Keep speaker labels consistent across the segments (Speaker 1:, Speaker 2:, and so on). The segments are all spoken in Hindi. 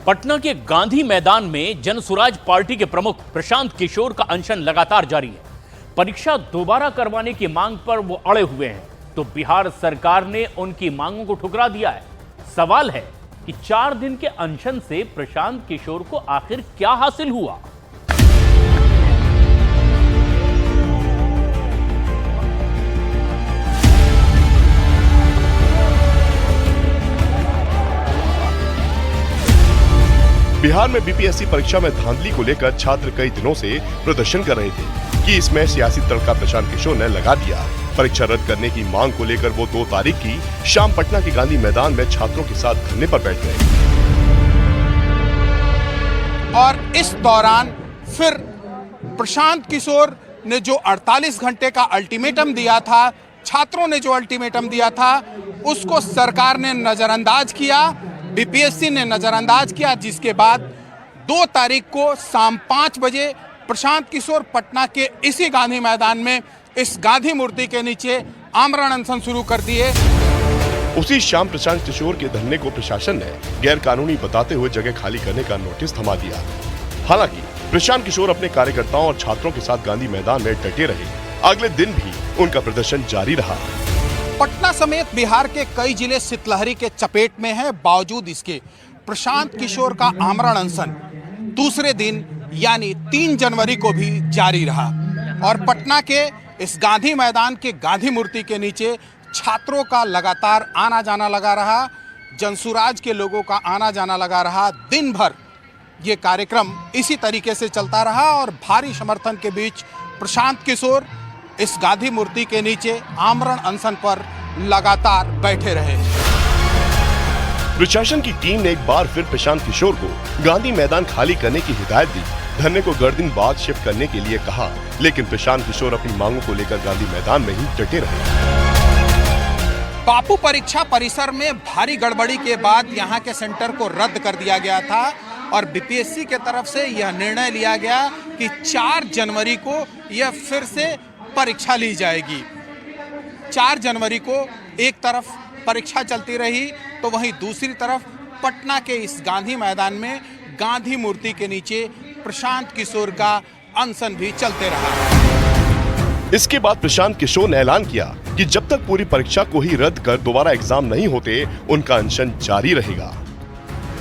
Speaker 1: पटना के गांधी मैदान में जनसुराज पार्टी के प्रमुख प्रशांत किशोर का अनशन लगातार जारी है। परीक्षा दोबारा करवाने की मांग पर वो अड़े हुए हैं, तो बिहार सरकार ने उनकी मांगों को ठुकरा दिया है। सवाल है कि 4 दिन के अनशन से प्रशांत किशोर को आखिर क्या हासिल हुआ।
Speaker 2: बिहार में बीपीएससी परीक्षा में धांधली को लेकर छात्र कई दिनों से प्रदर्शन कर रहे थे कि इसमें सियासी तड़का प्रशांत किशोर ने लगा दिया। परीक्षा रद्द करने की मांग को लेकर वो 2 तारीख की शाम पटना के गांधी मैदान में छात्रों के साथ धरने पर बैठ गए।
Speaker 3: और इस दौरान फिर प्रशांत किशोर ने जो 48 घंटे का अल्टीमेटम दिया था, छात्रों ने जो अल्टीमेटम दिया था, उसको सरकार ने नजरअंदाज किया, बीपीएससी ने नजरअंदाज किया, जिसके बाद 2 तारीख को शाम 5 बजे प्रशांत किशोर पटना के इसी गांधी मैदान में इस गांधी मूर्ति के नीचे आमरण अनशन शुरू कर दिए।
Speaker 2: उसी शाम प्रशांत किशोर के धरने को प्रशासन ने गैर कानूनी बताते हुए जगह खाली करने का नोटिस थमा दिया। हालांकि प्रशांत किशोर अपने कार्यकर्ताओं और छात्रों के साथ गांधी मैदान में डटे रहे। अगले दिन भी उनका प्रदर्शन जारी रहा।
Speaker 3: पटना समेत बिहार के कई जिले शीतलहरी के चपेट में हैं। बावजूद इसके प्रशांत किशोर का आमरण अनशन दूसरे दिन यानी 3 जनवरी को भी जारी रहा और पटना के इस गांधी मैदान के गांधी मूर्ति के नीचे छात्रों का लगातार आना जाना लगा रहा, जनसुराज के लोगों का आना जाना लगा रहा। दिन भर ये कार्यक्रम इसी तरीके से चलता रहा और भारी समर्थन के बीच प्रशांत किशोर इस गांधी मूर्ति के नीचे आमरण अनशन पर लगातार बैठे रहे।
Speaker 2: प्रशासन की टीम ने एक बार फिर प्रशांत किशोर को गांधी मैदान खाली करने की हिदायत दी। धरने को गर्दिन बाग शिफ्ट करने के लिए कहा, लेकिन प्रशांत किशोर अपनी मांगों को लेकर गांधी मैदान में ही डटे रहे।
Speaker 3: बापू परीक्षा परिसर में भारी गड़बड़ी के बाद यहां के सेंटर को रद्द कर दिया गया था और बीपीएससी के तरफ से यह निर्णय लिया गया कि 4 जनवरी को यह फिर से परीक्षा ली जाएगी। 4 जनवरी को एक तरफ परीक्षा चलती रही तो वहीं दूसरी तरफ पटना के इस गांधी मैदान में गांधी मूर्ति के नीचे प्रशांत किशोर का अनशन भी चलते रहा।
Speaker 2: इसके बाद प्रशांत किशोर ने ऐलान किया कि जब तक पूरी परीक्षा को ही रद्द कर दोबारा एग्जाम नहीं होते, उनका अनशन जारी रहेगा।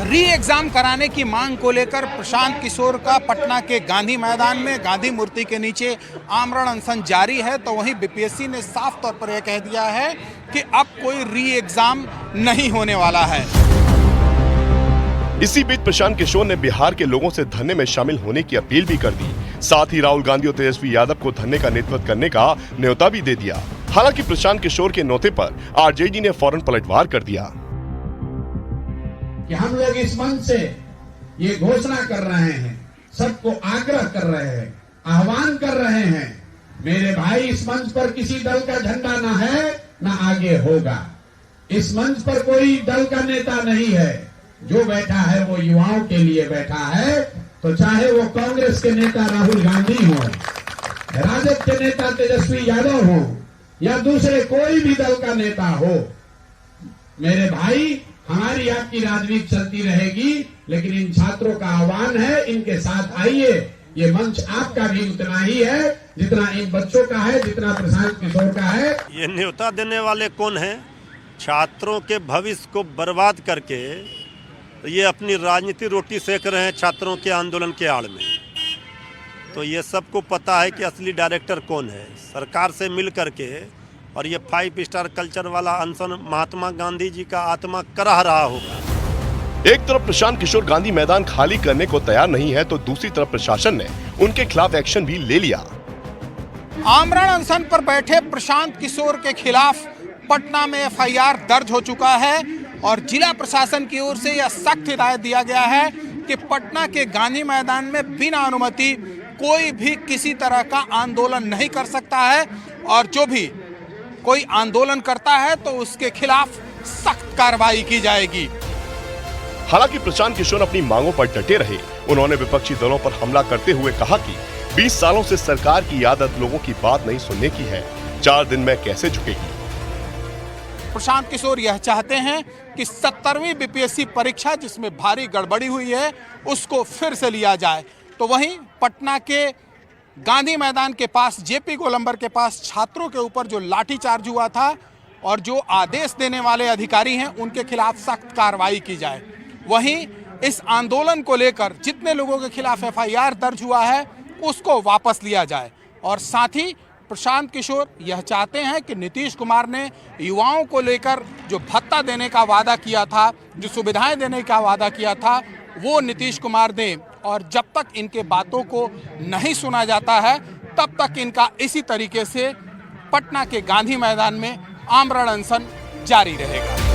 Speaker 3: री एग्जाम कराने की मांग को लेकर प्रशांत किशोर का पटना के गांधी मैदान में गांधी मूर्ति के नीचे आमरण अनशन जारी है, तो वहीं बीपीएससी ने साफ तौर पर यह कह दिया है कि अब कोई री एग्जाम नहीं होने वाला है।
Speaker 2: इसी बीच प्रशांत किशोर ने बिहार के लोगों से धरने में शामिल होने की अपील भी कर दी। साथ ही राहुल गांधी और तेजस्वी यादव को धरने का नेतृत्व करने का न्योता भी दे दिया। हालांकि प्रशांत किशोर के न्योते पर आरजेडी ने फौरन पलटवार कर दिया
Speaker 4: कि हम लोग इस मंच से ये घोषणा कर रहे हैं, सबको आग्रह कर रहे हैं, आह्वान कर रहे हैं, मेरे भाई, इस मंच पर किसी दल का झंडा ना है ना आगे होगा। इस मंच पर कोई दल का नेता नहीं है। जो बैठा है वो युवाओं के लिए बैठा है, तो चाहे वो कांग्रेस के नेता राहुल गांधी हो, राजद के नेता तेजस्वी यादव हो या दूसरे कोई भी दल का नेता हो, मेरे भाई, हमारी आपकी राजनीति चलती रहेगी, लेकिन इन छात्रों का आह्वान है, इनके साथ आइए। ये मंच आपका भी उतना ही है जितना इन बच्चों का है, जितना प्रशांत किशोर का है।
Speaker 5: ये न्योता देने वाले कौन हैं? छात्रों के भविष्य को बर्बाद करके ये अपनी राजनीति रोटी सेक रहे हैं छात्रों के आंदोलन के आड़ में। तो ये सबको पता है कि असली डायरेक्टर कौन है। सरकार से मिल करके और ये 5 स्टार कल्चर वाला अनशन महात्मा गांधी जी का आत्मा करा रहा होगा।
Speaker 2: एक तरफ प्रशांत किशोर गांधी मैदान खाली करने को तैयार नहीं है, तो दूसरी तरफ प्रशासन ने उनके खिलाफ एक्शन भी ले लिया।
Speaker 3: आमरण अनशन पर बैठे प्रशांत किशोर के खिलाफ पटना में एफआईआर दर्ज हो चुका है और जिला प्रशासन की ओर से यह सख्त हिदायत दिया गया है कि पटना के गांधी मैदान में बिना अनुमति कोई भी किसी तरह का आंदोलन नहीं कर सकता है और जो भी कोई आंदोलन करता है तो उसके खिलाफ सख्त कार्रवाई की जाएगी।
Speaker 2: हालांकि प्रशांत किशोर अपनी मांगों पर डटे रहे। उन्होंने विपक्षी दलों पर हमला करते हुए कहा कि 20 सालों से सरकार की आदत लोगों की बात नहीं सुनने की है। 4 दिन में कैसे झुकेगी।
Speaker 3: प्रशांत किशोर यह चाहते हैं कि 70वीं बीपीएससी परीक्षा जिसमें भारी गड़बड़ी हुई है उसको फिर से लिया जाए। तो वहीं पटना के गांधी मैदान के पास जेपी गोलंबर के पास छात्रों के ऊपर जो लाठीचार्ज हुआ था और जो आदेश देने वाले अधिकारी हैं उनके खिलाफ सख्त कार्रवाई की जाए। वहीं इस आंदोलन को लेकर जितने लोगों के खिलाफ एफआईआर दर्ज हुआ है उसको वापस लिया जाए। और साथ ही प्रशांत किशोर यह चाहते हैं कि नीतीश कुमार ने युवाओं को लेकर जो भत्ता देने का वादा किया था, जो सुविधाएं देने का वादा किया था, वो नीतीश कुमार दें। और जब तक इनके बातों को नहीं सुना जाता है तब तक इनका इसी तरीके से पटना के गांधी मैदान में आमरण अनशन जारी रहेगा।